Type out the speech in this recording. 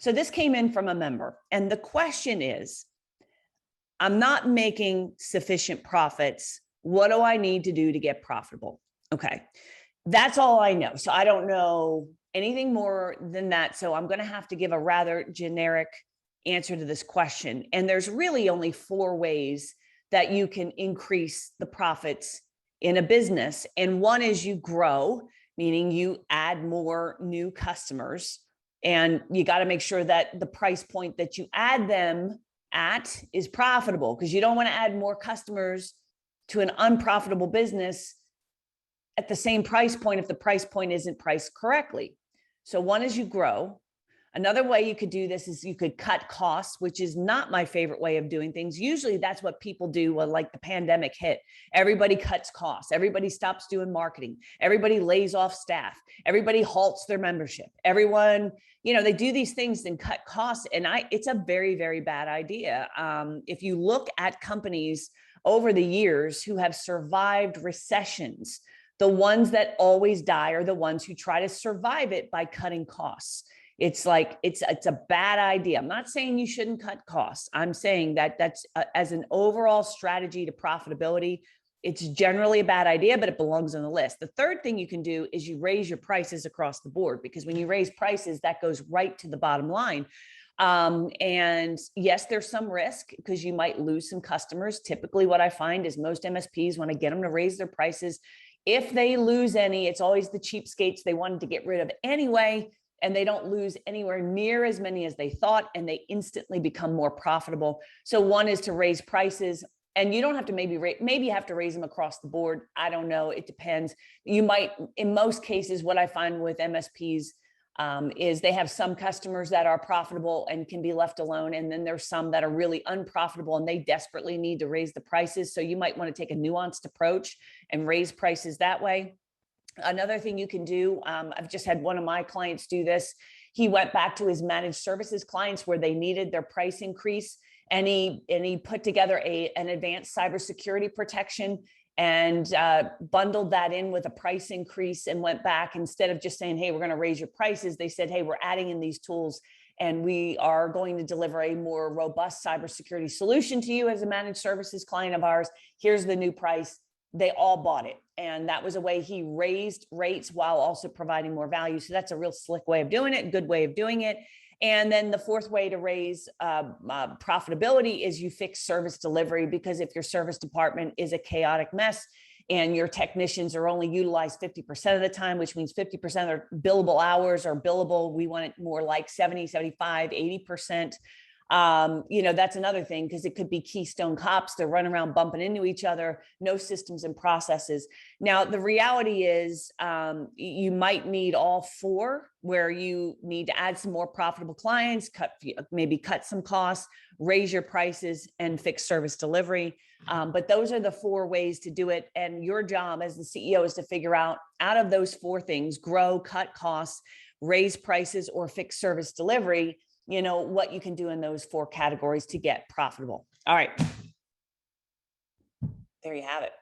So this came in from a member, and the question is, I'm not making sufficient profits. What do I need to do to get profitable? Okay, that's all I know. So I don't know anything more than that. So I'm going to have to give a rather generic answer to this question. And there's really only 4 ways that you can increase the profits in a business. And one is you grow, meaning you add more new customers. And you got to make sure that the price point that you add them at is profitable, because you don't want to add more customers to an unprofitable business at the same price point if the price point isn't priced correctly. So one is you grow. Another way you could do this is you could cut costs, which is not my favorite way of doing things. Usually that's what people do when like the pandemic hit. Everybody cuts costs. Everybody stops doing marketing. Everybody lays off staff. Everybody halts their membership. Everyone, they do these things and cut costs. And it's a very, very bad idea. If you look at companies over the years who have survived recessions, the ones that always die are the ones who try to survive it by cutting costs. It's like, it's a bad idea. I'm not saying you shouldn't cut costs. I'm saying that that's as an overall strategy to profitability, it's generally a bad idea, but it belongs on the list. The third thing you can do is you raise your prices across the board, because when you raise prices, that goes right to the bottom line. And yes, there's some risk because you might lose some customers. Typically what I find is most MSPs, when I get them to raise their prices, if they lose any, it's always the cheapskates they wanted to get rid of anyway, and they don't lose anywhere near as many as they thought, and they instantly become more profitable. So one is to raise prices, and you don't have to maybe you have to raise them across the board. I don't know. It depends. You might, in most cases, what I find with MSPs is they have some customers that are profitable and can be left alone. And then there's some that are really unprofitable and they desperately need to raise the prices. So you might want to take a nuanced approach and raise prices that way. Another thing you can do, I've just had one of my clients do this. He went back to his managed services clients where they needed their price increase, and he put together an advanced cybersecurity protection and bundled that in with a price increase, and went back, instead of just saying, hey, we're going to raise your prices, they said, hey, we're adding in these tools and we are going to deliver a more robust cybersecurity solution to you as a managed services client of ours. Here's the new price. They all bought it. And that was a way he raised rates while also providing more value. So that's a real slick way of doing it, good way of doing it. And then the fourth way to raise profitability is you fix service delivery, because if your service department is a chaotic mess and your technicians are only utilized 50% of the time, which means 50% of their billable hours are billable, we want it more like 70, 75, 80%. That's another thing, because it could be keystone cops. They're running around bumping into each other, no systems and processes. Now, the reality is you might need all 4, where you need to add some more profitable clients, maybe cut some costs, raise your prices, and fix service delivery. But those are the 4 ways to do it. And your job as the CEO is to figure out of those 4 things: grow, cut costs, raise prices, or fix service delivery, what you can do in those 4 categories to get profitable. All right. There you have it.